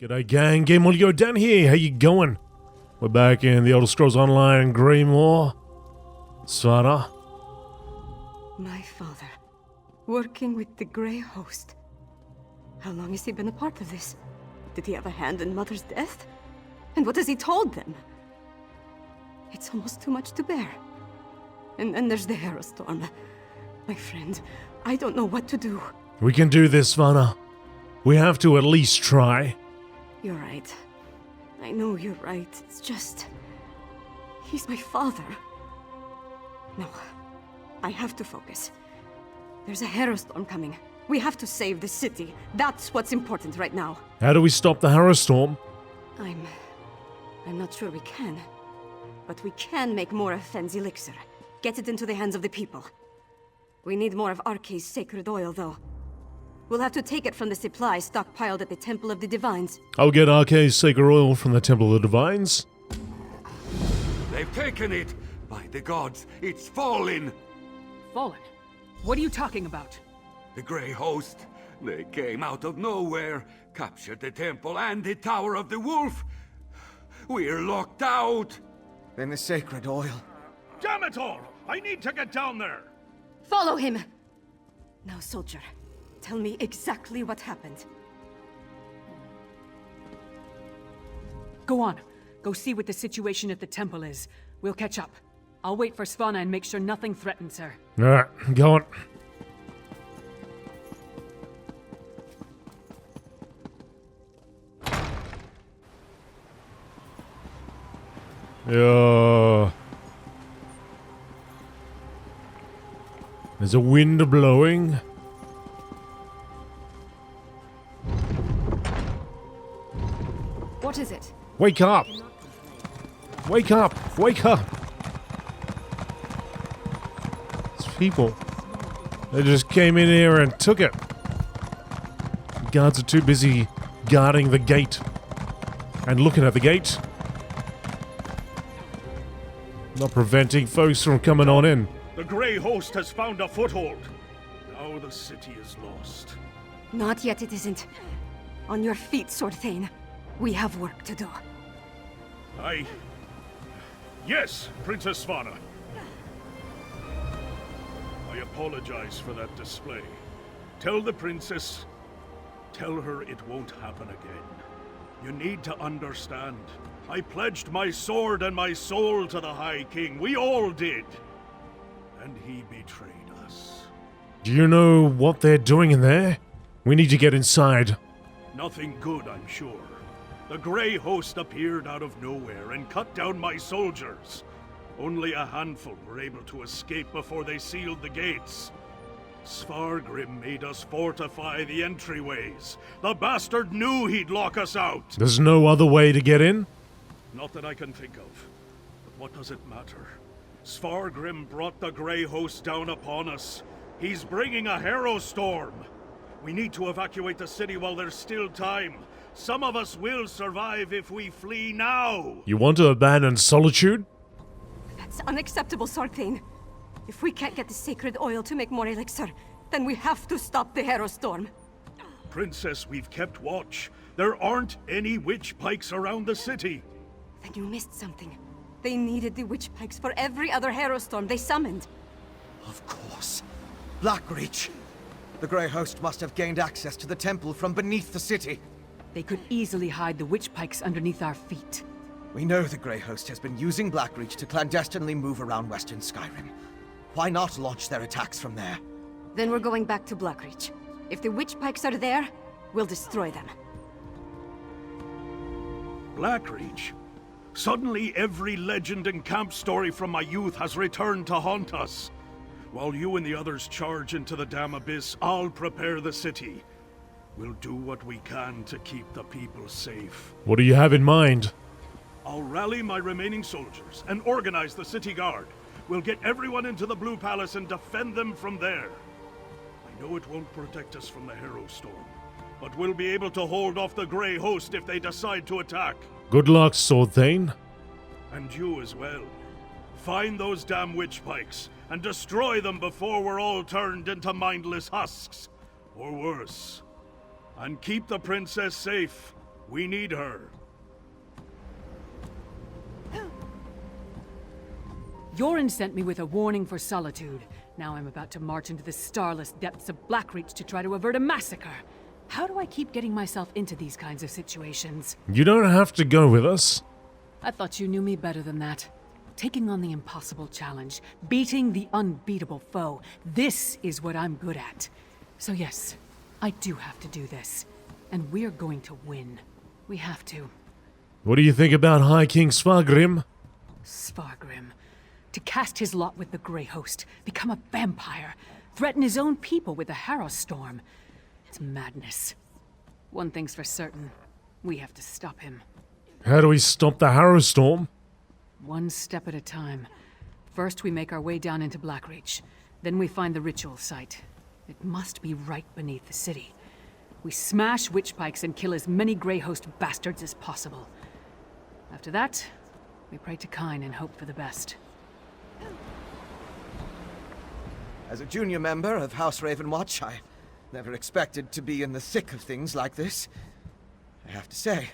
G'day gang, GameolioDan here, how you going? We're back in the Elder Scrolls Online Greymoor. Svargrim. My father, working with the Grey Host. How long has he been a part of this? Did he have a hand in Mother's death? And what has he told them? It's almost too much to bear. And then there's the harrowstorm. My friend, I don't know what to do. We can do this, Svargrim. We have to at least try. You're right. I know you're right. It's just... he's my father. No. I have to focus. There's a harrowstorm coming. We have to save the city. That's what's important right now. How do we stop the harrowstorm? I'm not sure we can. But we can make more of Fenn's elixir. Get it into the hands of the people. We need more of Arkay's sacred oil, though. We'll have to take it from the supply stockpiled at the Temple of the Divines. I'll get Arkay's sacred oil from the Temple of the Divines. They've taken it! By the gods, it's fallen! Fallen? What are you talking about? The Grey Host. They came out of nowhere, captured the temple and the Tower of the Wolf. We're locked out! Then the sacred oil. Damn it all! I need to get down there! Follow him! Now, soldier, tell me exactly what happened. Go on. Go see what the situation at the temple is. We'll catch up. I'll wait for Svanna and make sure nothing threatens her. Alright, go on. There's a wind blowing. What is it? Wake up! Wake up! Wake up! These people. They just came in here and took it. The guards are too busy guarding the gate. And looking at the gate. Not preventing folks from coming on in. The Grey Host has found a foothold. Now the city is lost. Not yet, it isn't. On your feet, Sorthane. We have work to do. Yes, Princess Svanna. I apologize for that display. Tell the princess... tell her it won't happen again. You need to understand. I pledged my sword and my soul to the High King. We all did. And he betrayed us. Do you know what they're doing in there? We need to get inside. Nothing good, I'm sure. The Grey Host appeared out of nowhere and cut down my soldiers. Only a handful were able to escape before they sealed the gates. Svargrim made us fortify the entryways. The bastard knew he'd lock us out. There's no other way to get in? Not that I can think of. But what does it matter? Svargrim brought the Grey Host down upon us. He's bringing a harrowstorm. We need to evacuate the city while there's still time. Some of us will survive if we flee now. You want to abandon Solitude? That's unacceptable, Sorthane. If we can't get the sacred oil to make more elixir, then we have to stop the harrowstorm. Princess, we've kept watch. There aren't any witch pikes around the city. Then you missed something. They needed the witch pikes for every other harrowstorm they summoned. Of course. Blackreach. The Grey Host must have gained access to the temple from beneath the city. They could easily hide the witch pikes underneath our feet. We know the Grey Host has been using Blackreach to clandestinely move around western Skyrim. Why not launch their attacks from there? Then we're going back to Blackreach. If the witch pikes are there, we'll destroy them. Blackreach? Suddenly every legend and camp story from my youth has returned to haunt us. While you and the others charge into the damn abyss, I'll prepare the city. We'll do what we can to keep the people safe. What do you have in mind? I'll rally my remaining soldiers and organize the city guard. We'll get everyone into the Blue Palace and defend them from there. I know it won't protect us from the harrowstorm, but we'll be able to hold off the Grey Host if they decide to attack. Good luck, Sorthane. And you as well. Find those damn witch pikes and destroy them before we're all turned into mindless husks. Or worse. And keep the princess safe. We need her. Yorin sent me with a warning for Solitude. Now I'm about to march into the starless depths of Blackreach to try to avert a massacre. How do I keep getting myself into these kinds of situations? You don't have to go with us. I thought you knew me better than that. Taking on the impossible challenge, beating the unbeatable foe, this is what I'm good at. So yes, I do have to do this. And we're going to win. We have to. What do you think about High King Svargrim? Svargrim. To cast his lot with the Grey Host, become a vampire, threaten his own people with a harrowstorm. It's madness. One thing's for certain. We have to stop him. How do we stop the harrowstorm? One step at a time. First, we make our way down into Blackreach. Then we find the ritual site. It must be right beneath the city. We smash witch pikes and kill as many Grey Host bastards as possible. After that, we pray to Kyne and hope for the best. As a junior member of House Ravenwatch, I never expected to be in the thick of things like this. I have to say,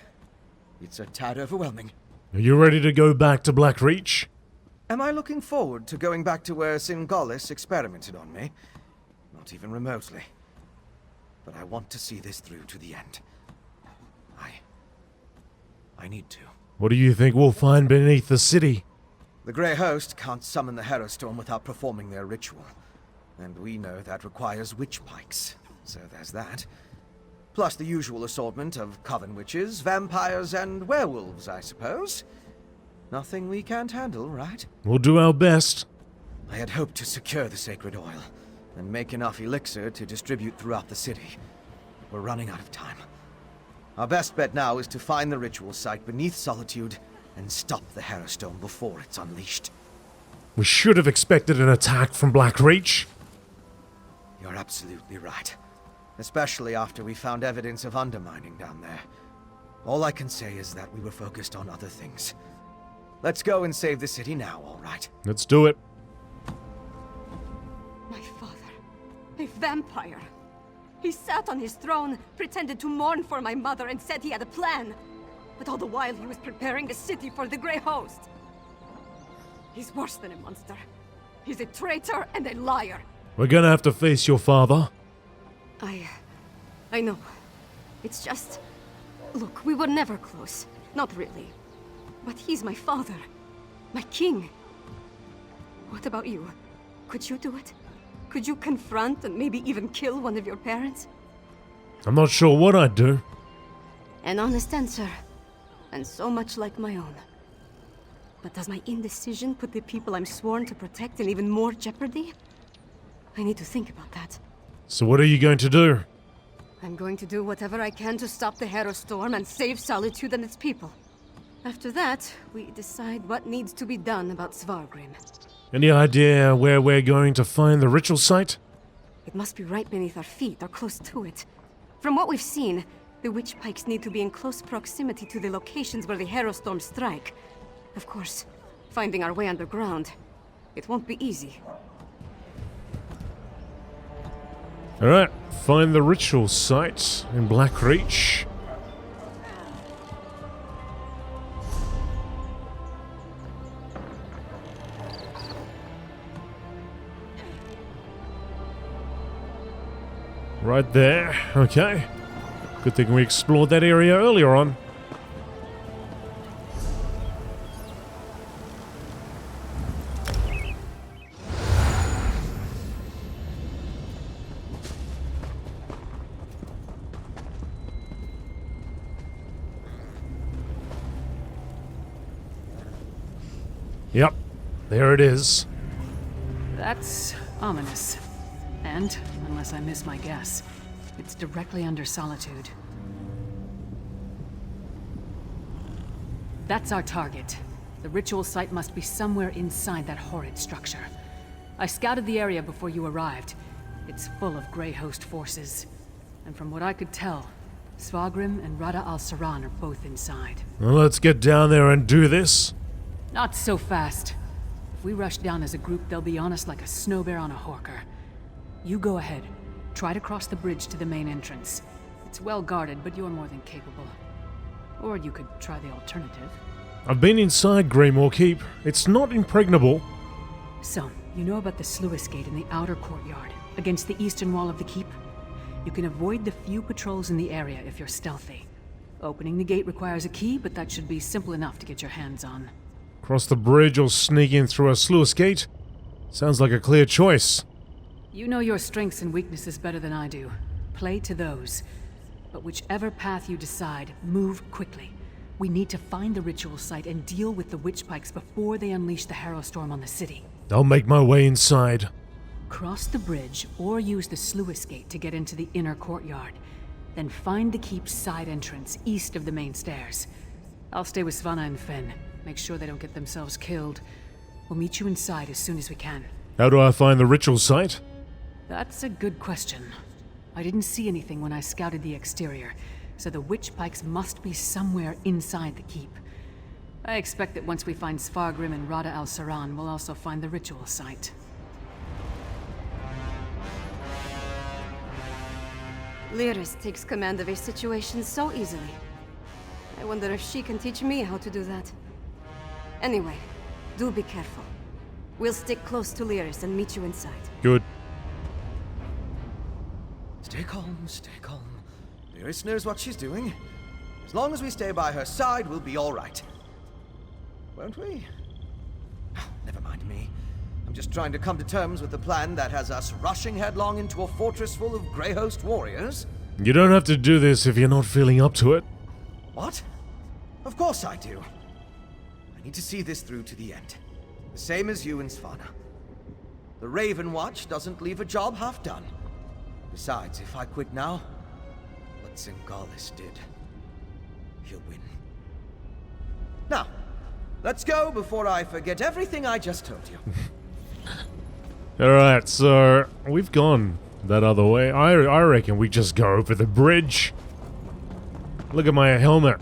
it's a tad overwhelming. Are you ready to go back to Blackreach? Am I looking forward to going back to where Singolis experimented on me? Not even remotely. But I want to see this through to the end. I need to. What do you think we'll find beneath the city? The Grey Host can't summon the Harrowstorm without performing their ritual. And we know that requires witch pikes, so there's that. Plus the usual assortment of coven witches, vampires, and werewolves, I suppose. Nothing we can't handle, right? We'll do our best. I had hoped to secure the sacred oil, and make enough elixir to distribute throughout the city. We're running out of time. Our best bet now is to find the ritual site beneath Solitude and stop the Harrowstorm before it's unleashed. We should have expected an attack from Blackreach. You're absolutely right. Especially after we found evidence of undermining down there. All I can say is that we were focused on other things. Let's go and save the city now, all right? Let's do it. My father, a vampire. He sat on his throne, pretended to mourn for my mother, and said he had a plan. But all the while he was preparing the city for the Grey Host. He's worse than a monster. He's a traitor and a liar. We're gonna have to face your father. I know. It's just... Look, we were never close. Not really. But he's my father. My king. What about you? Could you do it? Could you confront and maybe even kill one of your parents? I'm not sure what I'd do. An honest answer. And so much like my own. But does my indecision put the people I'm sworn to protect in even more jeopardy? I need to think about that. So what are you going to do? I'm going to do whatever I can to stop the Harrowstorm and save Solitude and its people. After that, we decide what needs to be done about Svargrim. Any idea where we're going to find the ritual site? It must be right beneath our feet or close to it. From what we've seen, the witch pikes need to be in close proximity to the locations where the Harrowstorms strike. Of course, finding our way underground, it won't be easy. Alright, find the ritual site in Blackreach. Right there, okay. Good thing we explored that area earlier on. Yep, there it is. That's ominous. And, unless I miss my guess, it's directly under Solitude. That's our target. The ritual site must be somewhere inside that horrid structure. I scouted the area before you arrived. It's full of Grey Host forces. And from what I could tell, Svargrim and Rada al-Saran are both inside. Well, let's get down there and do this. Not so fast. If we rush down as a group, they'll be on us like a snow bear on a horker. You go ahead. Try to cross the bridge to the main entrance. It's well guarded, but you're more than capable. Or you could try the alternative. I've been inside Greymoor Keep. It's not impregnable. So, you know about the sluice gate in the outer courtyard, against the eastern wall of the keep? You can avoid the few patrols in the area if you're stealthy. Opening the gate requires a key, but that should be simple enough to get your hands on. Cross the bridge or sneak in through a sluice gate? Sounds like a clear choice. You know your strengths and weaknesses better than I do. Play to those. But whichever path you decide, move quickly. We need to find the ritual site and deal with the witch pikes before they unleash the harrowstorm on the city. I'll make my way inside. Cross the bridge or use the sluice gate to get into the inner courtyard. Then find the keep's side entrance east of the main stairs. I'll stay with Svanna and Finn. Make sure they don't get themselves killed. We'll meet you inside as soon as we can. How do I find the ritual site? That's a good question. I didn't see anything when I scouted the exterior, so the witch pikes must be somewhere inside the keep. I expect that once we find Svargrim and Rada al-Saran, we'll also find the ritual site. Lyris takes command of a situation so easily. I wonder if she can teach me how to do that. Anyway, do be careful. We'll stick close to Lyris and meet you inside. Good. Stay calm, stay calm. Lyris knows what she's doing. As long as we stay by her side, we'll be all right. Won't we? Never mind me. I'm just trying to come to terms with the plan that has us rushing headlong into a fortress full of Grey Host warriors. You don't have to do this if you're not feeling up to it. What? Of course I do. I need to see this through to the end. The same as you and Svanna. The Raven Watch doesn't leave a job half done. Besides, if I quit now, what Singalis did, he'll win. Now, let's go before I forget everything I just told you. Alright, so we've gone that other way. I reckon we just go over the bridge. Look at my helmet.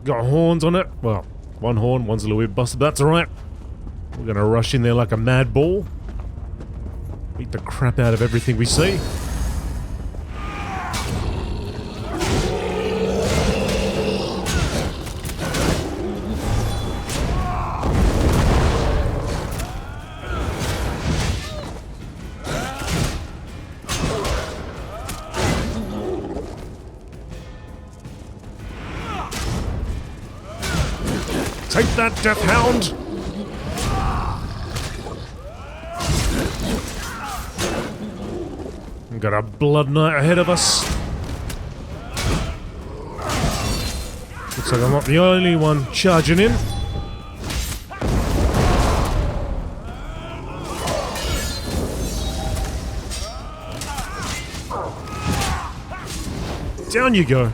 Got horns on it. Well, one horn, one's a little bit busted, but that's alright. We're gonna rush in there like a mad bull. Beat the crap out of everything we see. Take that, Death Hound! We've got a Blood Knight ahead of us. Looks like I'm not the only one charging in. Down you go.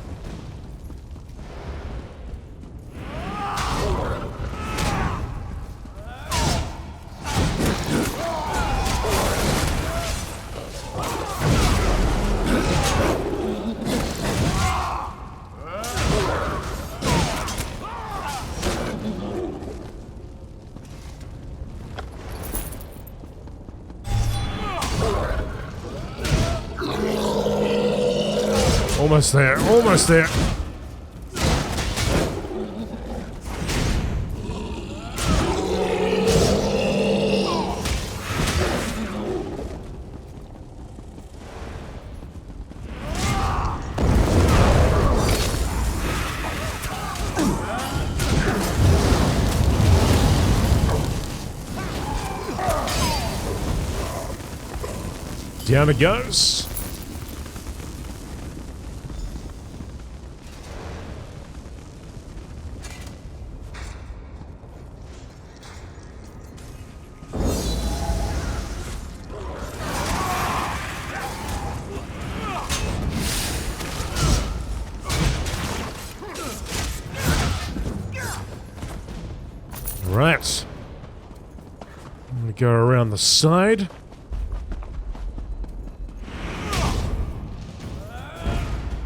Almost there, almost there. Down it goes. Right. I'm gonna go around the side.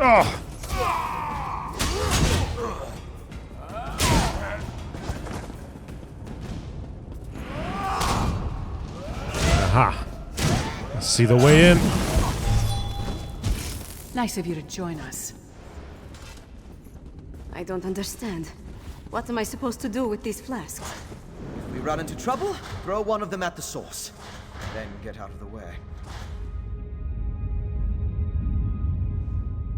Oh! Aha! I see the way in. Nice of you to join us. I don't understand. What am I supposed to do with these flasks? If we run into trouble, throw one of them at the source. Then get out of the way.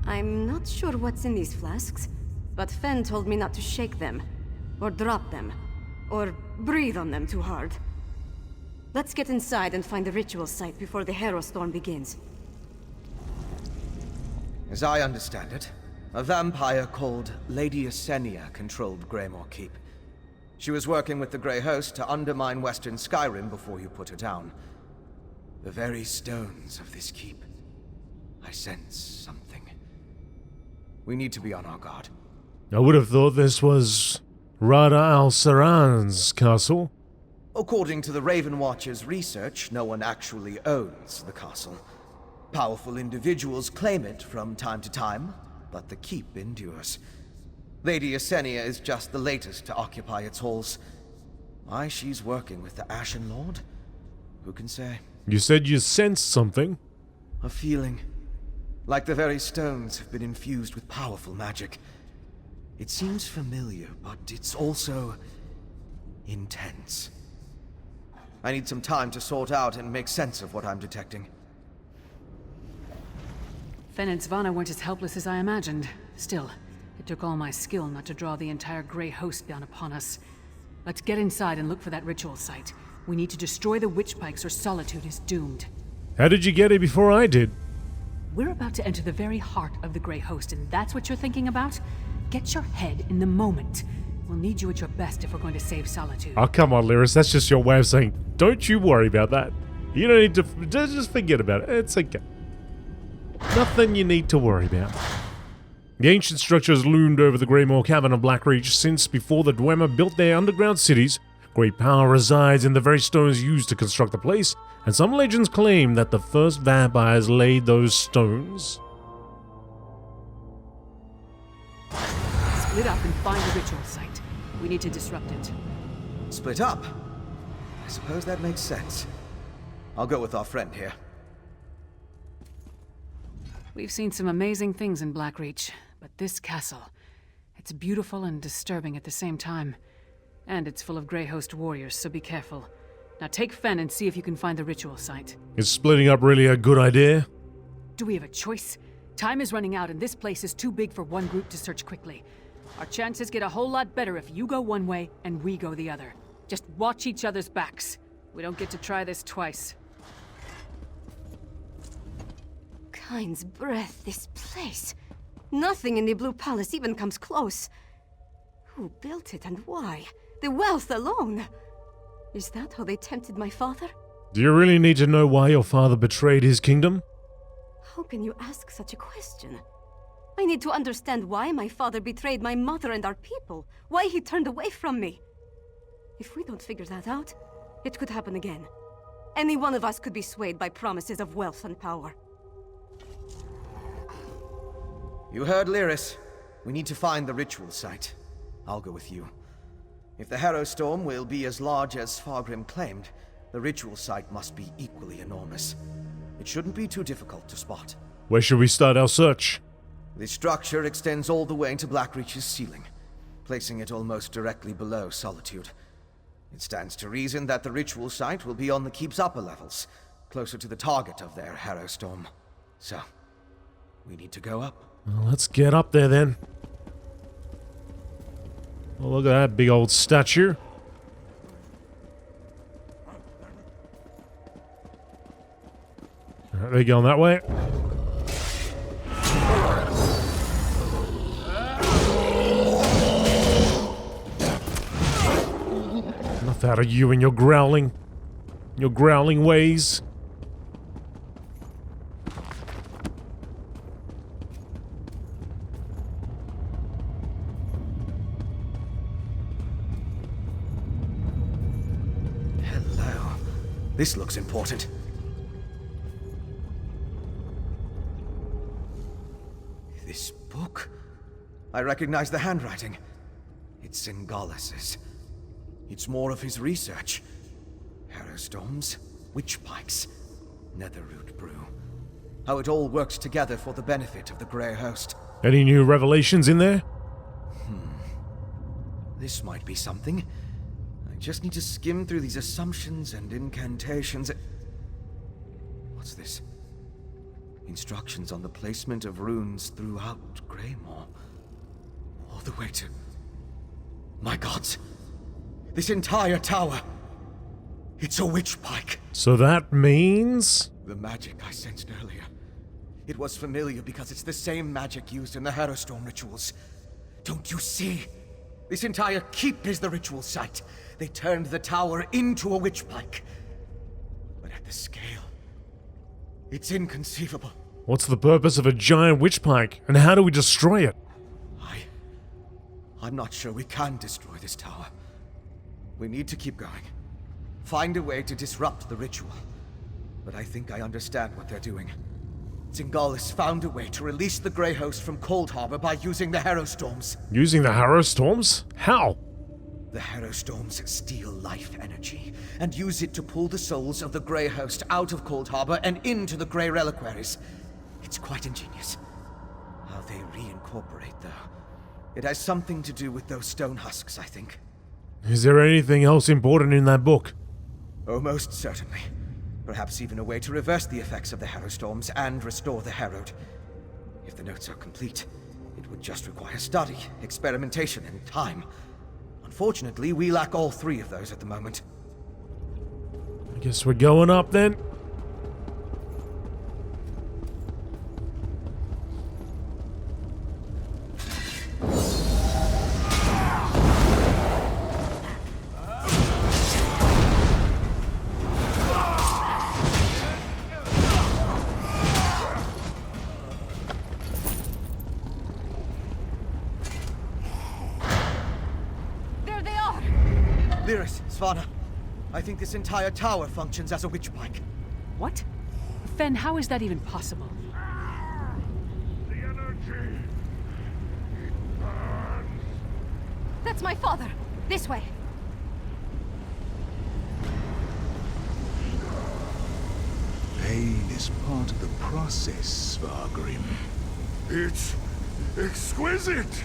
I'm not sure what's in these flasks, but Fen told me not to shake them, or drop them, or breathe on them too hard. Let's get inside and find the ritual site before the harrowstorm begins. As I understand it, a vampire called Lady Esenia controlled Greymoor Keep. She was working with the Grey Host to undermine Western Skyrim before you put her down. The very stones of this keep. I sense something. We need to be on our guard. I would have thought this was Rada al-Saran's castle. According to the Raven Watcher's research, no one actually owns the castle. Powerful individuals claim it from time to time, but the keep endures. Lady Esenia is just the latest to occupy its halls. Why she's working with the Ashen Lord? Who can say? You said you sensed something. A feeling. Like the very stones have been infused with powerful magic. It seems familiar, but it's also intense. I need some time to sort out and make sense of what I'm detecting. Fen and Svanna weren't as helpless as I imagined. Still, it took all my skill not to draw the entire Grey Host down upon us. Let's get inside and look for that ritual site. We need to destroy the witch pikes or Solitude is doomed. How did you get it before I did? We're about to enter the very heart of the Grey Host, and that's what you're thinking about? Get your head in the moment. We'll need you at your best if we're going to save Solitude. Oh, come on, Lyris. That's just your way of saying, don't you worry about that. You don't need to... Just forget about it. It's okay. Nothing you need to worry about. The ancient structure has loomed over the Greymoor cavern of Blackreach since before the Dwemer built their underground cities. Great power resides in the very stones used to construct the place, and some legends claim that the first vampires laid those stones. Split up and find the ritual site. We need to disrupt it. Split up? I suppose that makes sense. I'll go with our friend here. We've seen some amazing things in Blackreach, but this castle, it's beautiful and disturbing at the same time. And it's full of Grey Host warriors, so be careful. Now take Fen and see if you can find the ritual site. Is splitting up really a good idea? Do we have a choice? Time is running out and this place is too big for one group to search quickly. Our chances get a whole lot better if you go one way and we go the other. Just watch each other's backs. We don't get to try this twice. Kind's breath, this place. Nothing in the Blue Palace even comes close. Who built it and why? The wealth alone. Is that how they tempted my father? Do you really need to know why your father betrayed his kingdom? How can you ask such a question? I need to understand why my father betrayed my mother and our people. Why he turned away from me. If we don't figure that out, it could happen again. Any one of us could be swayed by promises of wealth and power. You heard Lyris. We need to find the ritual site. I'll go with you. If the harrowstorm will be as large as Svargrim claimed, the ritual site must be equally enormous. It shouldn't be too difficult to spot. Where should we start our search? The structure extends all the way to Blackreach's ceiling, placing it almost directly below Solitude. It stands to reason that the ritual site will be on the keep's upper levels, closer to the target of their harrowstorm. So, we need to go up. Well, let's get up there then. Oh, look at that big old statue. Alright, they're going that way. Enough out of you and your growling ways. This looks important. This book? I recognize the handwriting. It's Singalas's. It's more of his research. Harrowstorms, witch pikes, netherroot brew. How it all works together for the benefit of the Grey Host. Any new revelations in there? This might be something. I just need to skim through these assumptions and incantations. What's this? Instructions on the placement of runes throughout Greymoor. All the way to... My gods! This entire tower! It's a witch pike! So that means... The magic I sensed earlier. It was familiar because it's the same magic used in the Harrowstorm rituals. Don't you see? This entire keep is the ritual site. They turned the tower into a witch pike. But at the scale... it's inconceivable. What's the purpose of a giant witch pike, and how do we destroy it? I'm not sure we can destroy this tower. We need to keep going. Find a way to disrupt the ritual. But I think I understand what they're doing. Zingalis found a way to release the Grey Host from Cold Harbor by using the Harrowstorms. Using the Harrowstorms? How? The Harrowstorms steal life energy and use it to pull the souls of the Grey Host out of Cold Harbor and into the Grey Reliquaries. It's quite ingenious. How they reincorporate, though. It has something to do with those stone husks, I think. Is there anything else important in that book? Oh, most certainly. Perhaps even a way to reverse the effects of the Harrowstorms and restore the Harrowed. If the notes are complete, it would just require study, experimentation, and time. Unfortunately, we lack all three of those at the moment. I guess we're going up then. Svanna, I think this entire tower functions as a witch pike. What? Fen, how is that even possible? The energy! It burns! That's my father! This way! Pain is part of the process, Svargrim. It's exquisite!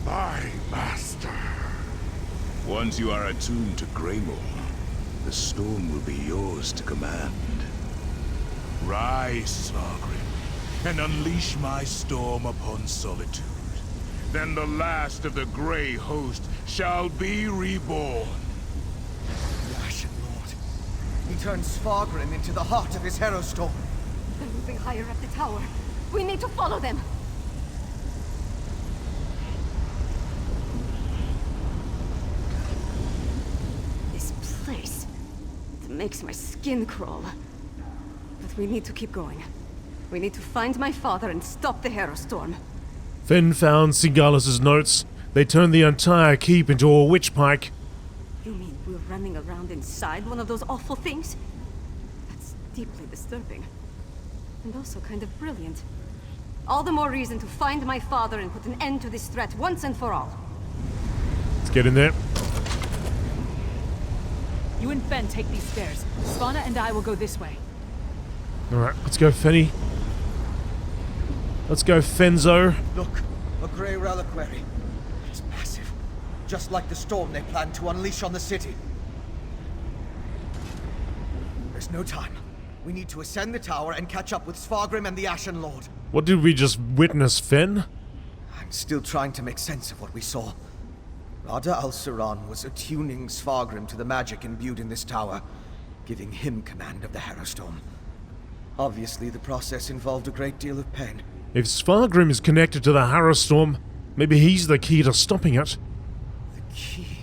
My master! Once you are attuned to Greymoor, the storm will be yours to command. Rise, Svargrim, and unleash my storm upon solitude. Then the last of the Grey Host shall be reborn. The Ashen Lord. He turns Svargrim into the heart of his Harrowstorm. They're moving higher up the tower. We need to follow them! It makes my skin crawl. But we need to keep going. We need to find my father and stop the Harrowstorm. Fen found Zingalis' notes. They turned the entire keep into a witch pike. You mean we're running around inside one of those awful things? That's deeply disturbing. And also kind of brilliant. All the more reason to find my father and put an end to this threat once and for all. Let's get in there. You and Fen take these stairs. Svanna and I will go this way. Alright, let's go, Fenny. Let's go, Fenzo. Look, a Grey Reliquary. It's massive. Just like the storm they planned to unleash on the city. There's no time. We need to ascend the tower and catch up with Svargrim and the Ashen Lord. What did we just witness, Fen? I'm still trying to make sense of what we saw. Rada al-Siran was attuning Svargrim to the magic imbued in this tower, giving him command of the Harrowstorm. Obviously, the process involved a great deal of pain. If Svargrim is connected to the Harrowstorm, maybe he's the key to stopping it. The key?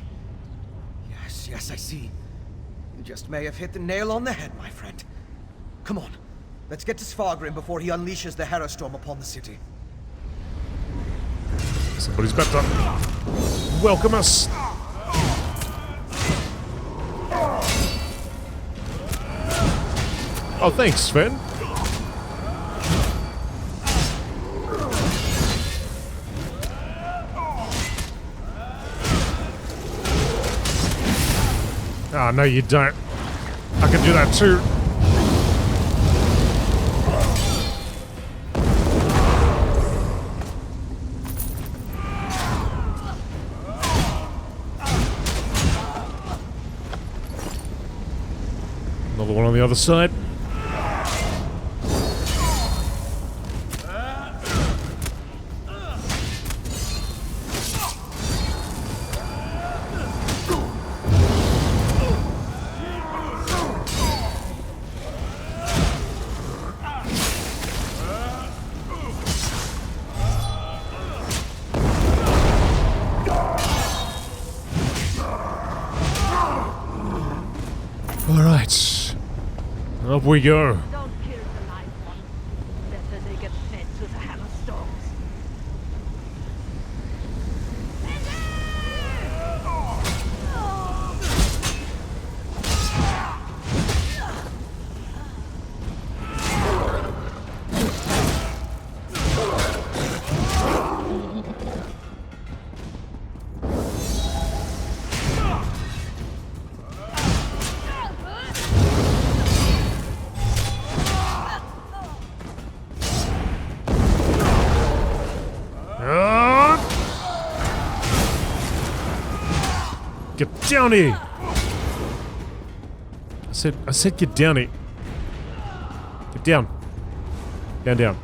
Yes, I see. You just may have hit the nail on the head, my friend. Come on, let's get to Svargrim before he unleashes the Harrowstorm upon the city. Somebody's about to welcome us. Oh, thanks, Sven. Ah, no, you don't. I can do that too. Another one on the other side. Alright. Up we go. Don't kill the live ones. Better they get fed to the harrowstorms. Get down here! I said get down here. Get down. Down, down.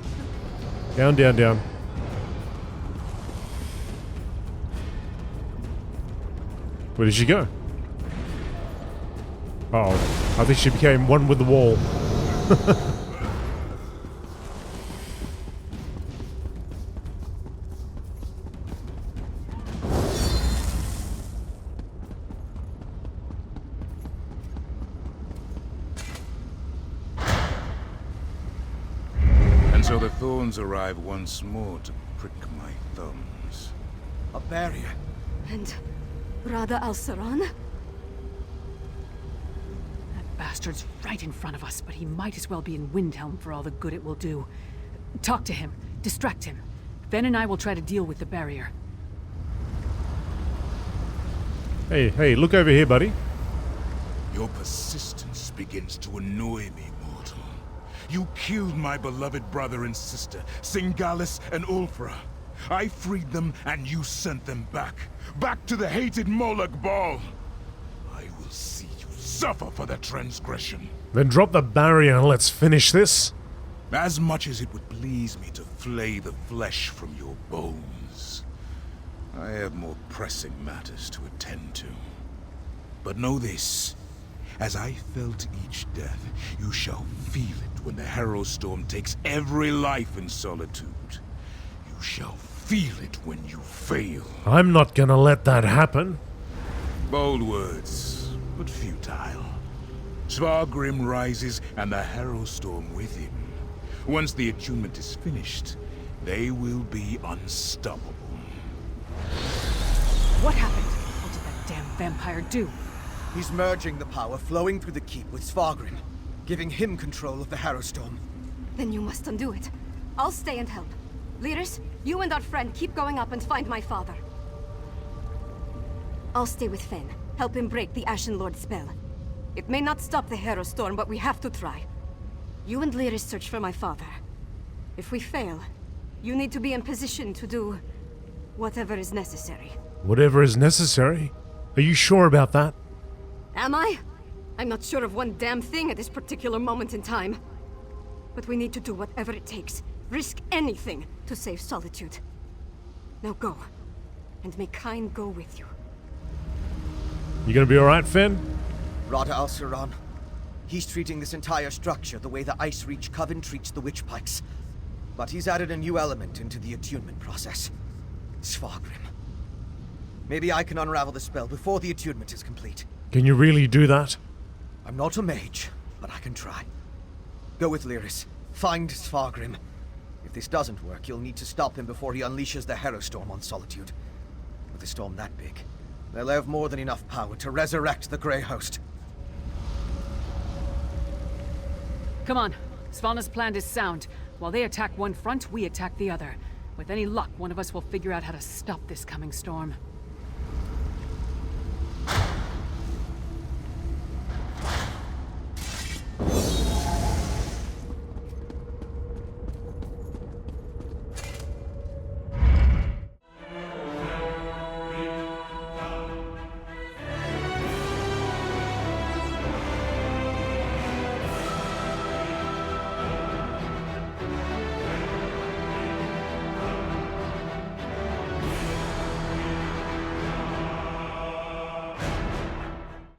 Down, down, down. Where did she go? Uh-oh. I think she became one with the wall. So the thorns arrive once more to prick my thumbs. A barrier. And Rada al-Saran? That bastard's right in front of us, but he might as well be in Windhelm for all the good it will do. Talk to him. Distract him. Ben and I will try to deal with the barrier. Hey, look over here, buddy. Your persistence begins to annoy me, mortal. You killed my beloved brother and sister, Singalis and Ulfra. I freed them, and you sent them back. Back to the hated Moloch Ball. I will see you suffer for the transgression. Then drop the barrier and let's finish this. As much as it would please me to flay the flesh from your bones, I have more pressing matters to attend to. But know this. As I felt each death, you shall feel it when the harrowstorm takes every life in solitude. You shall feel it when you fail. I'm not gonna let that happen. Bold words, but futile. Svargrim rises and the harrowstorm with him. Once the attunement is finished, they will be unstoppable. What happened? What did that damn vampire do? He's merging the power flowing through the keep with Svargrim, giving him control of the harrowstorm. Then you must undo it. I'll stay and help. Lyris, you and our friend keep going up and find my father. I'll stay with Fen. Help him break the Ashen Lord spell. It may not stop the harrowstorm, but we have to try. You and Lyris search for my father. If we fail, you need to be in position to do whatever is necessary. Whatever is necessary? Are you sure about that? Am I? I'm not sure of one damn thing at this particular moment in time. But we need to do whatever it takes. Risk anything to save Solitude. Now go. And may Kyne go with you. You gonna be alright, Fen? Rada al-Saran. He's treating this entire structure the way the Ice Reach Coven treats the Witch Pikes. But he's added a new element into the attunement process. Svargrim. Maybe I can unravel the spell before the attunement is complete. Can you really do that? I'm not a mage, but I can try. Go with Lyris. Find Svargrim. If this doesn't work, you'll need to stop him before he unleashes the harrowstorm on Solitude. With a storm that big, they'll have more than enough power to resurrect the Grey Host. Come on. Svalna's plan is sound. While they attack one front, we attack the other. With any luck, one of us will figure out how to stop this coming storm.